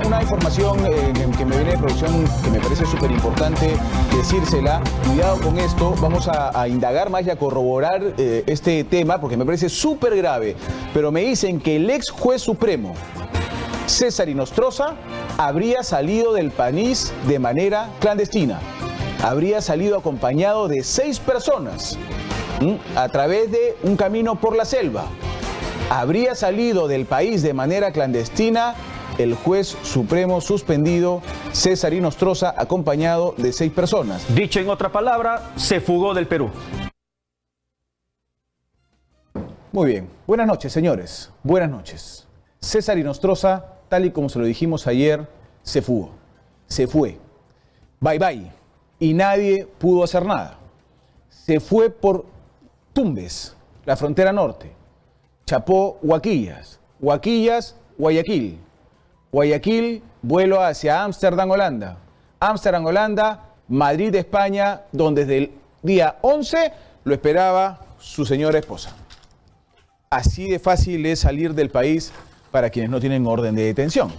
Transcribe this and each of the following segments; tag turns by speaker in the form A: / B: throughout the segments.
A: una información que me viene de producción que me parece súper importante decírsela. Cuidado con esto, vamos a indagar más y a corroborar este tema porque me parece súper grave. Pero me dicen que el ex juez supremo, César Inostroza, habría salido del país de manera clandestina. Habría salido acompañado de 6 personas a través de un camino por la selva. Habría salido del país de manera clandestina el juez supremo suspendido César Inostroza, acompañado de 6 personas.
B: Dicho en otra palabra, se fugó del Perú.
A: Muy bien. Buenas noches, señores. Buenas noches. César Inostroza, tal y como se lo dijimos ayer, se fugó. Se fue. Bye bye. Y nadie pudo hacer nada. Se fue por Tumbes, la frontera norte. Chapó Huaquillas. Huaquillas, Guayaquil. Guayaquil, vuelo hacia Ámsterdam, Holanda. Ámsterdam, Holanda, Madrid, España, donde desde el día 11 lo esperaba su señora esposa. Así de fácil es salir del país para quienes no tienen orden de detención,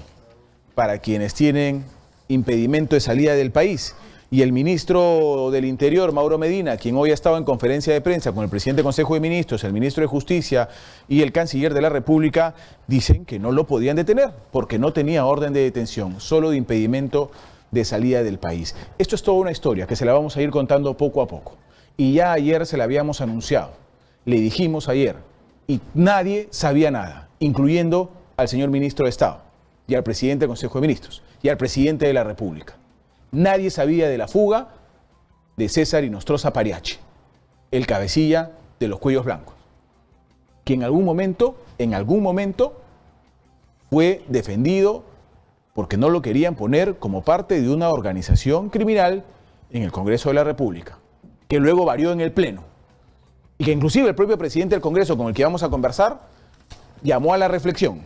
A: para quienes tienen impedimento de salida del país. Y el ministro del Interior, Mauro Medina, quien hoy ha estado en conferencia de prensa con el presidente del Consejo de Ministros, el ministro de Justicia y el canciller de la República, dicen que no lo podían detener porque no tenía orden de detención, solo de impedimento de salida del país. Esto es toda una historia que se la vamos a ir contando poco a poco. Y ya ayer se la habíamos anunciado, le dijimos ayer, y nadie sabía nada, incluyendo al señor ministro de Estado y al presidente del Consejo de Ministros y al presidente de la República. Nadie sabía de la fuga de César Inostroza Pariachi, el cabecilla de los cuellos blancos, que en algún momento fue defendido porque no lo querían poner como parte de una organización criminal en el Congreso de la República, que luego varió en el Pleno, y que inclusive el propio presidente del Congreso, con el que vamos a conversar, llamó a la reflexión.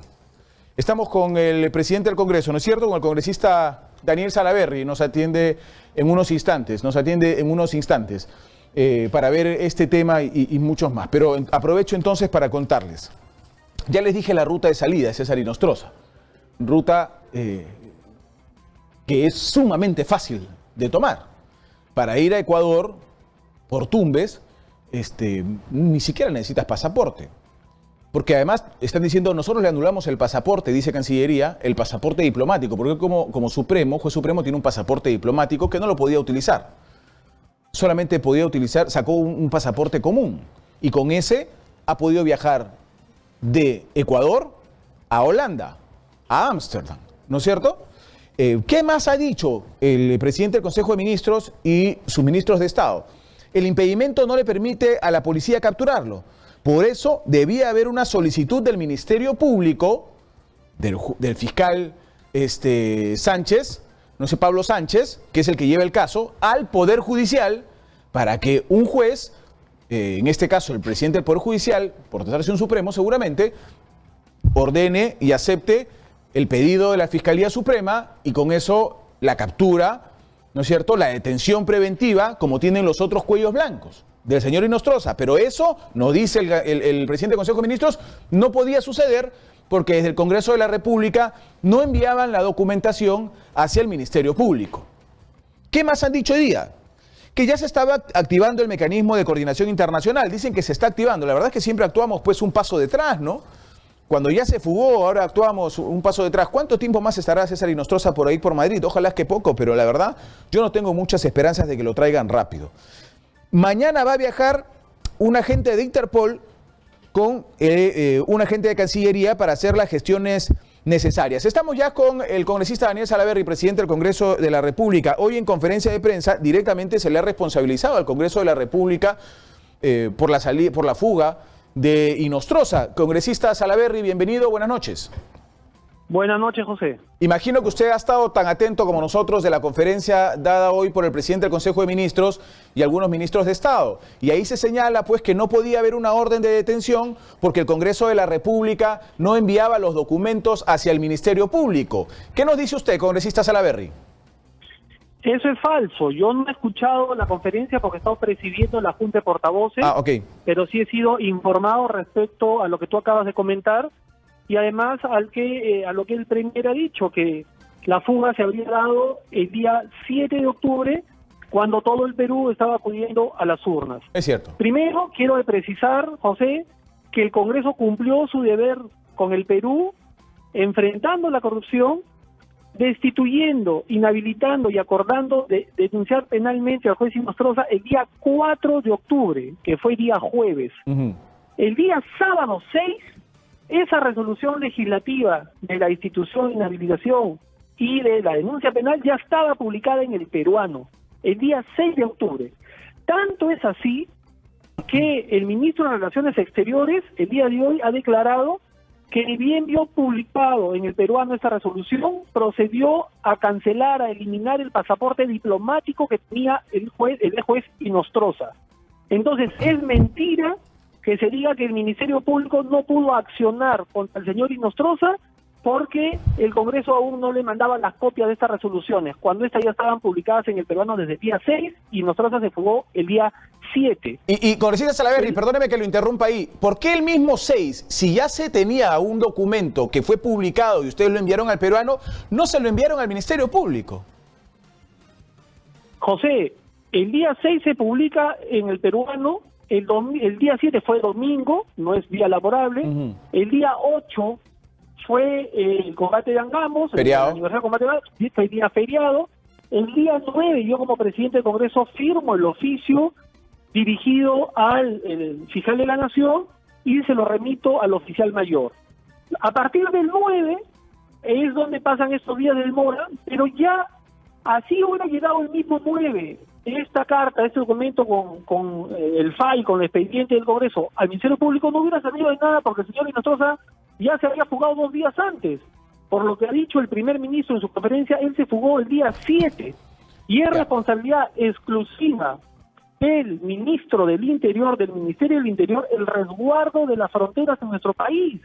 A: Estamos con el presidente del Congreso, ¿no es cierto?, con el congresista Daniel Salaverry, nos atiende en unos instantes, para ver este tema y muchos más. Pero aprovecho entonces para contarles. Ya les dije la ruta de salida de César Inostroza, ruta que es sumamente fácil de tomar. Para ir a Ecuador, por Tumbes, ni siquiera necesitas pasaporte. Porque además están diciendo, nosotros le anulamos el pasaporte, dice Cancillería, el pasaporte diplomático, porque como juez supremo tiene un pasaporte diplomático que no lo podía utilizar. Solamente podía utilizar, sacó un pasaporte común, y con ese ha podido viajar de Ecuador a Holanda, a Ámsterdam, ¿no es cierto? ¿Qué más ha dicho el presidente del Consejo de Ministros y sus ministros de Estado? El impedimento no le permite a la policía capturarlo. Por eso debía haber una solicitud del Ministerio Público, del fiscal Sánchez, no sé, Pablo Sánchez, que es el que lleva el caso, al Poder Judicial, para que un juez, en este caso el presidente del Poder Judicial, por tratarse de un supremo seguramente, ordene y acepte el pedido de la Fiscalía Suprema y con eso la captura, ¿no es cierto?, la detención preventiva, como tienen los otros cuellos blancos del señor Inostroza. Pero eso, nos dice el presidente del Consejo de Ministros, no podía suceder porque desde el Congreso de la República no enviaban la documentación hacia el Ministerio Público. ¿Qué más han dicho hoy día? Que ya se estaba activando el mecanismo de coordinación internacional. Dicen que se está activando. La verdad es que siempre actuamos pues un paso detrás, ¿no? Cuando ya se fugó, ahora actuamos un paso detrás. ¿Cuánto tiempo más estará César Inostroza por ahí por Madrid? Ojalá es que poco, pero la verdad yo no tengo muchas esperanzas de que lo traigan rápido. Mañana va a viajar un agente de Interpol con un agente de Cancillería para hacer las gestiones necesarias. Estamos ya con el congresista Daniel Salaverry, presidente del Congreso de la República. Hoy en conferencia de prensa directamente se le ha responsabilizado al Congreso de la República por la fuga de Inostroza. Congresista Salaverry, bienvenido, buenas noches.
C: Buenas noches, José.
A: Imagino que usted ha estado tan atento como nosotros de la conferencia dada hoy por el presidente del Consejo de Ministros y algunos ministros de Estado. Y ahí se señala pues que no podía haber una orden de detención porque el Congreso de la República no enviaba los documentos hacia el Ministerio Público. ¿Qué nos dice usted, congresista Salaverry?
C: Eso es falso. Yo no he escuchado la conferencia porque he estado presidiendo la Junta de Portavoces, pero sí he sido informado respecto a lo que tú acabas de comentar. Y además a lo que el Premier ha dicho, que la fuga se habría dado el día 7 de octubre, cuando todo el Perú estaba acudiendo a las urnas.
A: Es cierto.
C: Primero, quiero precisar, José, que el Congreso cumplió su deber con el Perú, enfrentando la corrupción, destituyendo, inhabilitando y acordando de denunciar penalmente al juez Inostroza el día 4 de octubre, que fue día jueves. El día sábado 6, esa resolución legislativa de la institución de inhabilitación y de la denuncia penal ya estaba publicada en El Peruano, el día 6 de octubre. Tanto es así que el ministro de Relaciones Exteriores el día de hoy ha declarado que ni bien vio publicado en El Peruano esta resolución, procedió a cancelar, a eliminar el pasaporte diplomático que tenía el juez Inostroza. Entonces, es mentira que se diga que el Ministerio Público no pudo accionar contra el señor Inostroza porque el Congreso aún no le mandaba las copias de estas resoluciones, cuando estas ya estaban publicadas en El Peruano desde el día 6 y Inostroza se fugó el día 7.
A: Y congresista Salaverry, perdóneme que lo interrumpa ahí, ¿por qué el mismo 6, si ya se tenía un documento que fue publicado y ustedes lo enviaron al Peruano, no se lo enviaron al Ministerio Público?
C: José, el día 6 se publica en El Peruano, el día 7 fue domingo, no es día laborable, el día 8 fue el combate de Angamos,
A: feriado.
C: El aniversario del combate de Angamos, fue el día feriado. El día 9 yo como presidente del Congreso firmo el oficio dirigido al fiscal de la Nación y se lo remito al oficial mayor. A partir del 9 es donde pasan estos días de demora, pero ya así hubiera llegado el mismo 9 esta carta, este documento con el file, con el expediente del Congreso al Ministerio Público, no hubiera servido de nada porque el señor Inostroza ya se había fugado 2 días antes. Por lo que ha dicho el primer ministro en su conferencia, él se fugó el día 7 y es responsabilidad exclusiva del ministro del Interior, del Ministerio del Interior, el resguardo de las fronteras en nuestro país.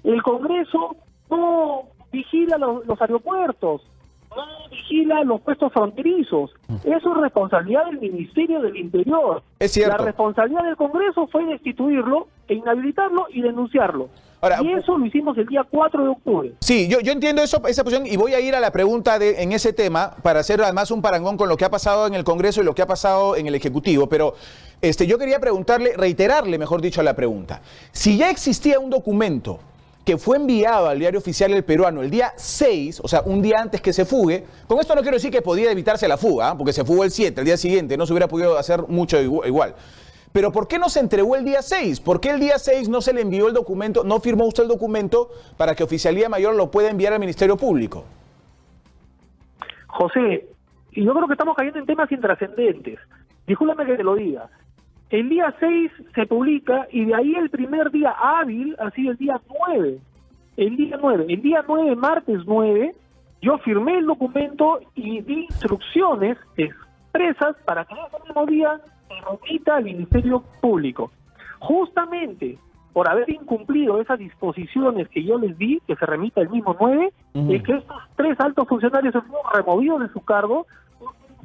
C: El Congreso no vigila los aeropuertos, no vigila los puestos fronterizos. Eso es responsabilidad del Ministerio del Interior.
A: Es cierto.
C: La responsabilidad del Congreso fue destituirlo, e inhabilitarlo y denunciarlo. Ahora, y eso lo hicimos el día 4 de octubre.
A: Sí, yo entiendo esa posición y voy a ir a la pregunta en ese tema para hacer además un parangón con lo que ha pasado en el Congreso y lo que ha pasado en el Ejecutivo, pero yo quería reiterarle, mejor dicho, a la pregunta. Si ya existía un documento que fue enviado al Diario Oficial El Peruano el día 6, o sea, un día antes que se fugue, con esto no quiero decir que podía evitarse la fuga, porque se fugó el 7, el día siguiente, no se hubiera podido hacer mucho igual. Pero ¿por qué no se entregó el día 6? ¿Por qué el día 6 no se le envió el documento, no firmó usted el documento para que Oficialía Mayor lo pueda enviar al Ministerio Público?
C: José, y yo creo que estamos cayendo en temas intrascendentes. Discúlpame que te lo diga. El día 6 se publica y de ahí el primer día hábil ha sido el día 9. El día 9, martes 9, yo firmé el documento y di instrucciones expresas para que ese mismo día remita al Ministerio Público. Justamente por haber incumplido esas disposiciones que yo les di, que se remita el mismo 9, es que estos 3 altos funcionarios se fueron removidos de su cargo,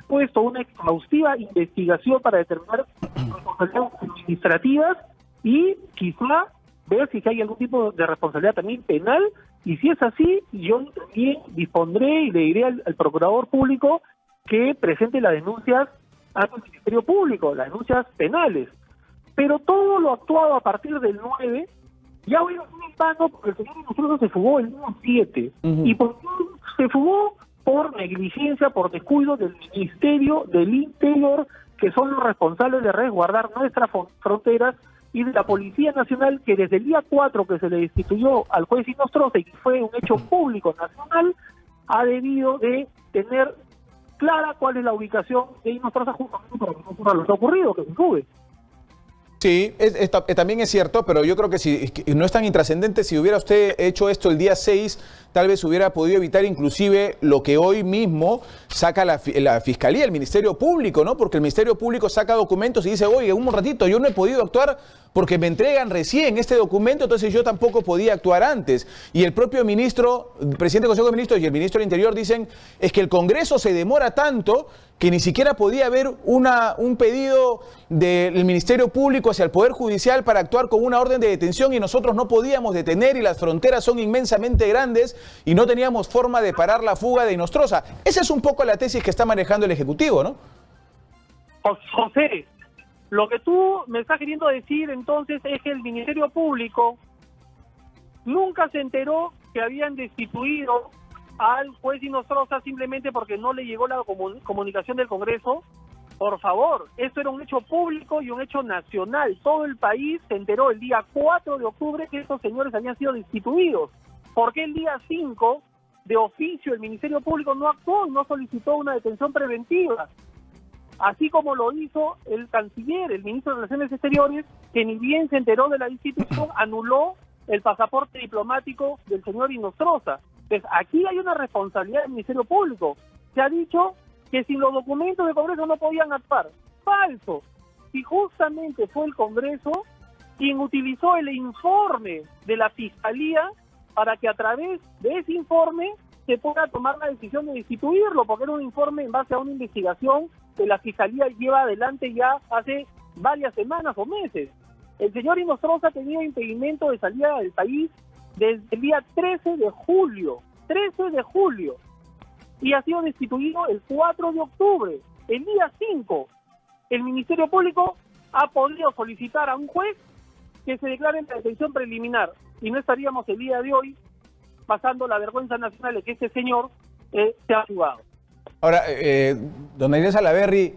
C: puesto una exhaustiva investigación para determinar responsabilidades administrativas y quizá ver si hay algún tipo de responsabilidad también penal, y si es así, yo también dispondré y le diré al Procurador Público que presente las denuncias al Ministerio Público, las denuncias penales. Pero todo lo actuado a partir del 9 ya hubiera sido en vano porque el señor Inostroza se fugó el día 7. ¿Y por qué se fugó? Por negligencia, por descuido del Ministerio del Interior, que son los responsables de resguardar nuestras fronteras, y de la Policía Nacional, que desde el día 4 que se le destituyó al juez Inostroza y que fue un hecho público nacional, ha debido de tener clara cuál es la ubicación de Inostroza justamente para que no ocurra lo que ha ocurrido, que se sube.
A: Sí, también es cierto, pero yo creo que si no es tan intrascendente, si hubiera usted hecho esto el día 6, tal vez hubiera podido evitar inclusive lo que hoy mismo saca la Fiscalía, el Ministerio Público, ¿no? Porque el Ministerio Público saca documentos y dice, oye, un ratito, yo no he podido actuar porque me entregan recién este documento, entonces yo tampoco podía actuar antes. Y el propio ministro, el presidente del Consejo de Ministros y el ministro del Interior dicen, es que el Congreso se demora tanto que ni siquiera podía haber un pedido del Ministerio Público hacia el Poder Judicial para actuar con una orden de detención y nosotros no podíamos detener y las fronteras son inmensamente grandes y no teníamos forma de parar la fuga de Inostroza. Esa es un poco la tesis que está manejando el Ejecutivo, ¿no?
C: José, lo que tú me estás queriendo decir entonces es que el Ministerio Público nunca se enteró que habían destituido al juez Inostroza simplemente porque no le llegó la comunicación del Congreso. Por favor, esto era un hecho público y un hecho nacional. Todo el país se enteró el día 4 de octubre que estos señores habían sido destituidos. ¿Por qué el día 5 de oficio el Ministerio Público no actuó y no solicitó una detención preventiva? Así como lo hizo el canciller, el ministro de Relaciones Exteriores, que ni bien se enteró de la destitución, anuló el pasaporte diplomático del señor Inostroza. Entonces, aquí hay una responsabilidad del Ministerio Público. Se ha dicho que sin los documentos del Congreso no podían actuar. Falso. Y justamente fue el Congreso quien utilizó el informe de la Fiscalía para que a través de ese informe se pueda tomar la decisión de destituirlo, porque era un informe en base a una investigación que la Fiscalía lleva adelante ya hace varias semanas o meses. El señor Inostroza ha tenido impedimento de salida del país desde el día 13 de julio, y ha sido destituido el 4 de octubre. El día 5, el Ministerio Público ha podido solicitar a un juez que se declare en la detención preliminar, y no estaríamos el día de hoy pasando la vergüenza nacional de que este señor se ha fugado.
A: Ahora, don Inés Salaverry,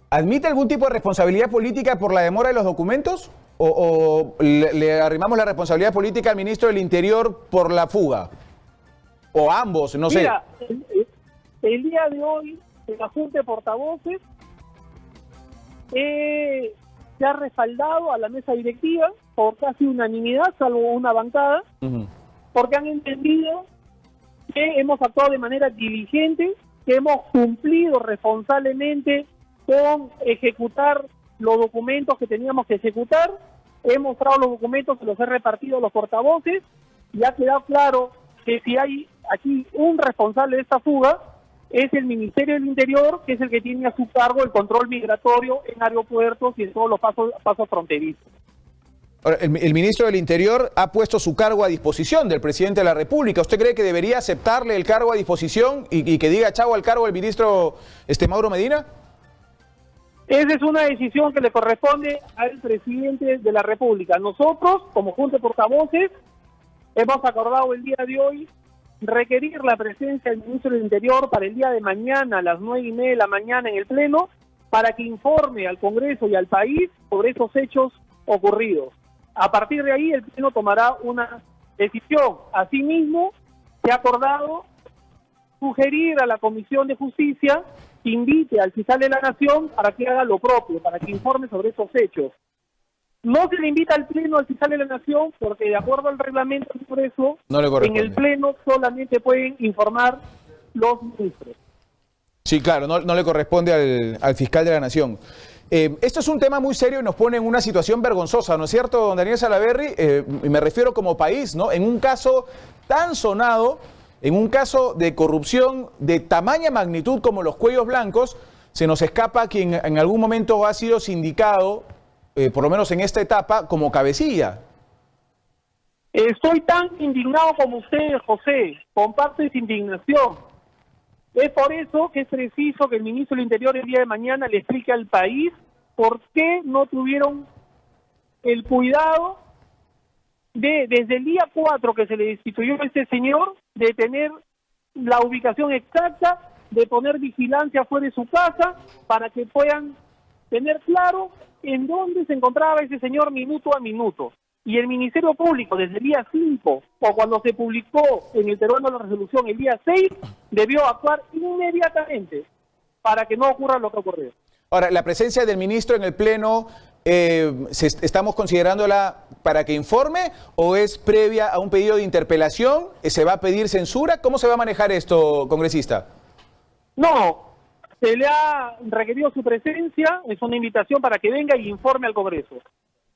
A: ¿admite algún tipo de responsabilidad política por la demora de los documentos? ¿O le arrimamos la responsabilidad política al ministro del Interior por la fuga? ¿O ambos? No sé.
C: Mira, el día de hoy, en la Junta de Portavoces, se ha respaldado a la mesa directiva por casi unanimidad, salvo una bancada, porque han entendido que hemos actuado de manera diligente, que hemos cumplido responsablemente con ejecutar los documentos que teníamos que ejecutar. He mostrado los documentos, se los he repartido a los portavoces y ha quedado claro que si hay aquí un responsable de esta fuga es el Ministerio del Interior, que es el que tiene a su cargo el control migratorio en aeropuertos y en todos los pasos fronterizos.
A: Ahora, el ministro del Interior ha puesto su cargo a disposición del presidente de la República. ¿Usted cree que debería aceptarle el cargo a disposición y que diga chau al cargo del ministro Mauro Medina?
C: Esa es una decisión que le corresponde al presidente de la República. Nosotros, como Junta de Portavoces, hemos acordado el día de hoy requerir la presencia del ministro del Interior para el día de mañana a las 9:30 de la mañana en el Pleno para que informe al Congreso y al país sobre esos hechos ocurridos. A partir de ahí el Pleno tomará una decisión. Asimismo, se ha acordado sugerir a la Comisión de Justicia que invite al fiscal de la Nación para que haga lo propio, para que informe sobre esos hechos. No se le invita al Pleno al fiscal de la Nación porque de acuerdo al reglamento del Congreso, en el Pleno solamente pueden informar los ministros.
A: Sí, claro, no le corresponde al fiscal de la Nación. Esto es un tema muy serio y nos pone en una situación vergonzosa, ¿no es cierto, don Daniel Salaverry? Y me refiero como país, ¿no? En un caso tan sonado, en un caso de corrupción de tamaña magnitud como los cuellos blancos, se nos escapa quien en algún momento ha sido sindicado, por lo menos en esta etapa, como cabecilla.
C: Estoy tan indignado como usted, José, comparto esa indignación. Es por eso que es preciso que el ministro del Interior el día de mañana le explique al país por qué no tuvieron el cuidado de, desde el día 4 que se le destituyó a este señor, de tener la ubicación exacta, de poner vigilancia fuera de su casa, para que puedan tener claro en dónde se encontraba ese señor minuto a minuto. Y el Ministerio Público, desde el día 5, o cuando se publicó en el peruano la resolución el día 6, debió actuar inmediatamente para que no ocurra lo que ocurrió.
A: Ahora, la presencia del ministro en el Pleno, ¿estamos considerándola para que informe o es previa a un pedido de interpelación? ¿Se va a pedir censura? ¿Cómo se va a manejar esto, congresista?
C: No, se le ha requerido su presencia, es una invitación para que venga y informe al Congreso.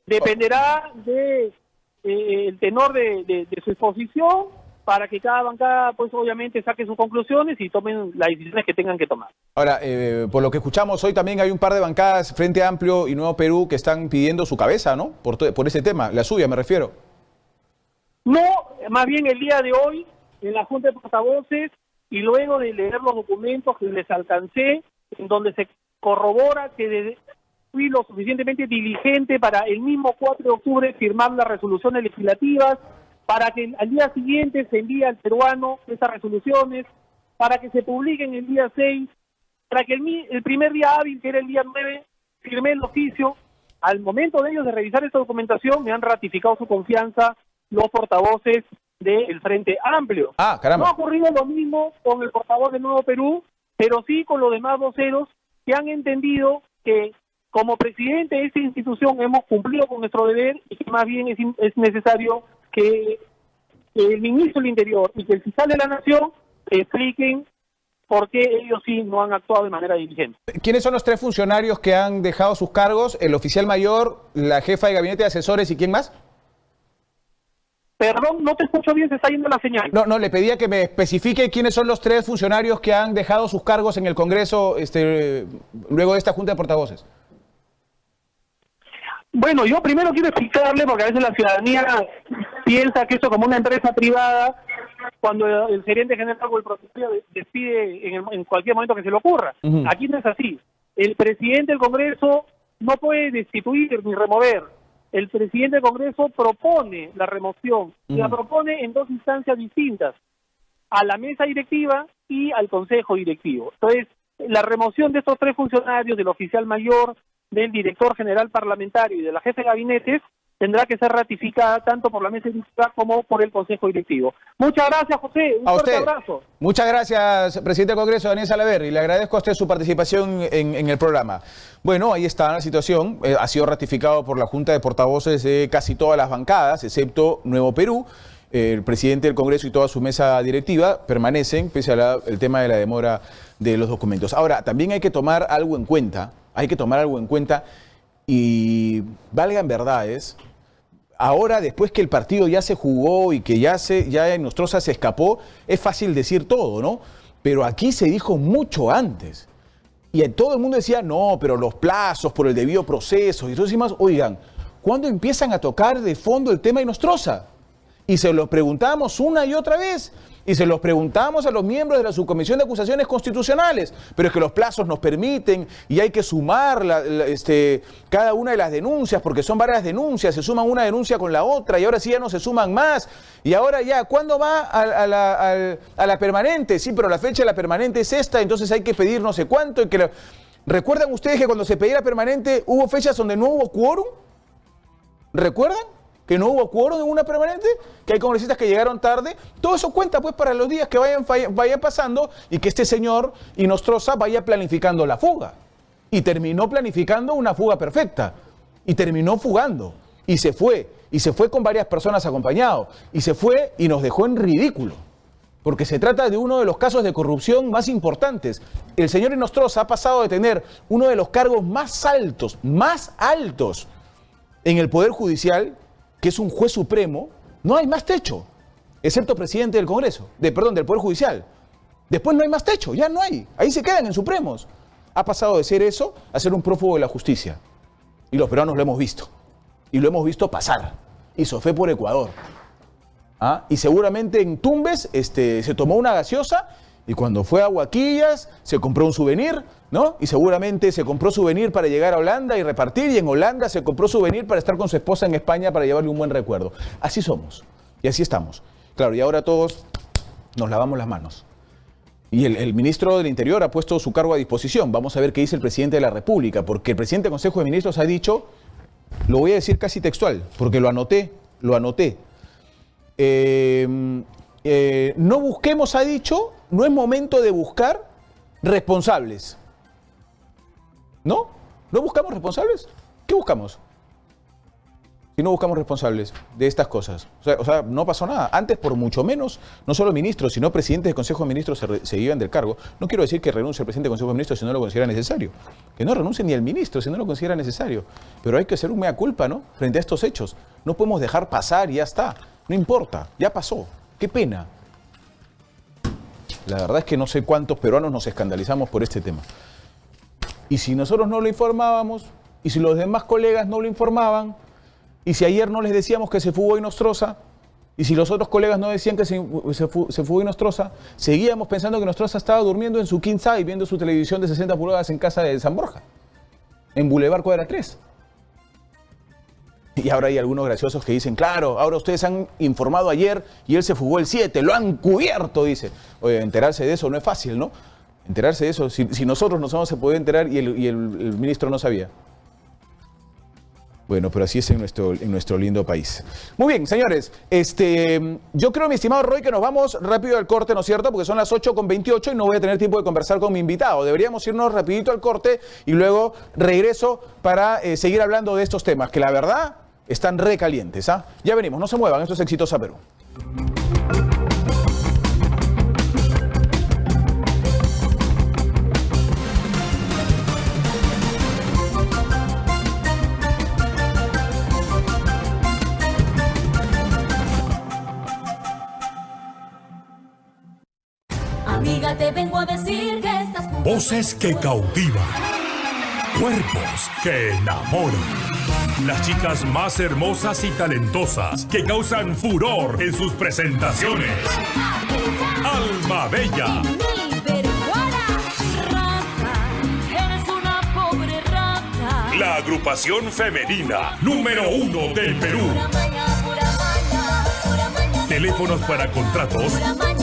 C: Dependerá de el tenor de su exposición para que cada bancada, pues obviamente saque sus conclusiones y tomen las decisiones que tengan que tomar.
A: Ahora, por lo que escuchamos hoy también hay un par de bancadas, Frente Amplio y Nuevo Perú, que están pidiendo su cabeza, ¿no? Por ese tema, la suya me refiero.
C: No, más bien el día de hoy, en la Junta de Portavoces, y luego de leer los documentos que les alcancé, en donde se corrobora que fui lo suficientemente diligente para el mismo 4 de octubre firmar las resoluciones legislativas, para que al día siguiente se envíe al peruano esas resoluciones, para que se publiquen el día 6, para que el primer día hábil, que era el día 9, firmé el oficio. Al momento de ellos de revisar esta documentación, me han ratificado su confianza los portavoces del Frente Amplio.
A: Ah, caramba.
C: No ha ocurrido lo mismo con el portavoz de Nuevo Perú, pero sí con los demás voceros que han entendido que como presidente de esta institución hemos cumplido con nuestro deber y que más bien es necesario que el ministro del Interior y que el fiscal de la Nación expliquen por qué ellos sí no han actuado de manera diligente.
A: ¿Quiénes son los 3 funcionarios que han dejado sus cargos? El oficial mayor, la jefa de gabinete de asesores y ¿quién más?
C: Perdón, no te escucho bien, se está yendo la señal.
A: No, le pedía que me especifique quiénes son los 3 funcionarios que han dejado sus cargos en el Congreso luego de esta Junta de Portavoces.
C: Bueno, yo primero quiero explicarle, porque a veces la ciudadanía piensa que esto es como una empresa privada, cuando el gerente general o el propietario despide en cualquier momento que se le ocurra. Aquí no es así. El presidente del Congreso no puede destituir ni remover. El presidente del Congreso propone la remoción y la propone en 2 instancias distintas, a la mesa directiva y al consejo directivo. Entonces, la remoción de estos 3 funcionarios, del oficial mayor, del director general parlamentario y de la jefe de gabinetes, tendrá que ser ratificada tanto por la mesa directiva como por el consejo directivo. Muchas gracias, José. Un fuerte abrazo.
A: Muchas gracias, presidente del Congreso, Daniel Salaverry. Le agradezco a usted su participación en el programa. Bueno, ahí está la situación. Ha sido ratificado por la Junta de Portavoces de casi todas las bancadas, excepto Nuevo Perú. El presidente del Congreso y toda su mesa directiva permanecen, pese al tema de la demora de los documentos. Ahora, también hay que tomar algo en cuenta. Y valgan verdades. Ahora, después que el partido ya se jugó y que ya Inostroza se escapó, es fácil decir todo, ¿no? Pero aquí se dijo mucho antes. Y todo el mundo decía, no, pero los plazos por el debido proceso. Y entonces decimos, oigan, ¿cuándo empiezan a tocar de fondo el tema Inostroza? Y se lo preguntamos una y otra vez. Y se los preguntamos a los miembros de la Subcomisión de Acusaciones Constitucionales. Pero es que los plazos nos permiten y hay que sumar cada una de las denuncias, porque son varias denuncias, se suman una denuncia con la otra y ahora sí ya no se suman más. Y ahora ya, ¿cuándo va a la permanente? Sí, pero la fecha de la permanente es esta, entonces hay que pedir no sé cuánto. ¿Recuerdan ustedes que cuando se pedía la permanente hubo fechas donde no hubo quórum? ¿Recuerdan? Que no hubo quórum en una permanente, que hay congresistas que llegaron tarde. Todo eso cuenta pues para los días que vayan pasando y que este señor Inostroza vaya planificando la fuga. Y terminó planificando una fuga perfecta. Y terminó fugando. Y se fue con varias personas acompañado. Y se fue y nos dejó en ridículo. Porque se trata de uno de los casos de corrupción más importantes. El señor Inostroza ha pasado de tener uno de los cargos más altos en el Poder Judicial, que es un juez supremo. No hay más techo, excepto presidente del Congreso, del Poder Judicial. Después no hay más techo, ya no hay. Ahí se quedan en supremos. Ha pasado de ser eso a ser un prófugo de la justicia. Y los peruanos lo hemos visto. Y lo hemos visto pasar. Hizo fe por Ecuador. Y seguramente en Tumbes se tomó una gaseosa y cuando fue a Huaquillas se compró un souvenir, ¿no? Y seguramente se compró souvenir para llegar a Holanda y repartir, y en Holanda se compró souvenir para estar con su esposa en España para llevarle un buen recuerdo. Así somos y así estamos. Claro, y ahora todos nos lavamos las manos. Y el ministro del Interior ha puesto su cargo a disposición. Vamos a ver qué dice el presidente de la República, porque el presidente del Consejo de Ministros ha dicho, lo voy a decir casi textual, porque lo anoté. No busquemos, ha dicho, no es momento de buscar responsables. ¿No? ¿No buscamos responsables? ¿Qué buscamos? Si no buscamos responsables de estas cosas. O sea, no pasó nada. Antes, por mucho menos, no solo ministros, sino presidentes del Consejo de Ministros se iban del cargo. No quiero decir que renuncie el presidente del Consejo de Ministros si no lo considera necesario. Que no renuncie ni el ministro si no lo considera necesario. Pero hay que hacer un mea culpa, ¿no? Frente a estos hechos. No podemos dejar pasar y ya está. No importa, ya pasó. Qué pena. La verdad es que no sé cuántos peruanos nos escandalizamos por este tema. Y si nosotros no lo informábamos, y si los demás colegas no lo informaban, y si ayer no les decíamos que se fugó Inostroza, y si los otros colegas no decían que se fugó Inostroza, seguíamos pensando que Inostroza estaba durmiendo en su king size, viendo su televisión de 60 pulgadas en casa de San Borja, en Boulevard Cuadra 3. Y ahora hay algunos graciosos que dicen, claro, ahora ustedes han informado ayer y él se fugó el 7, lo han cubierto, dice. Oye, enterarse de eso no es fácil, ¿no? Enterarse de eso, si nosotros nos hemos podido enterar y el ministro no sabía. Bueno, pero así es en nuestro lindo país. Muy bien, señores, yo creo, mi estimado Roy, que nos vamos rápido al corte, ¿no es cierto? Porque son las 8:28 y no voy a tener tiempo de conversar con mi invitado. Deberíamos irnos rapidito al corte y luego regreso para seguir hablando de estos temas, que la verdad están recalientes, ¿ah? Ya venimos, no se muevan, esto es Exitosa Perú.
D: Amiga, te vengo a decir que estás...
E: Voces que cautivan, cuerpos que enamoran. Las chicas más hermosas y talentosas que causan furor en sus presentaciones. Alma Bella.
D: Mi peruana rata, eres una pobre rata.
E: La agrupación femenina número 1 del Perú.
D: Pura maña, pura maña, pura maña.
E: Teléfonos para contratos
D: Pura maña.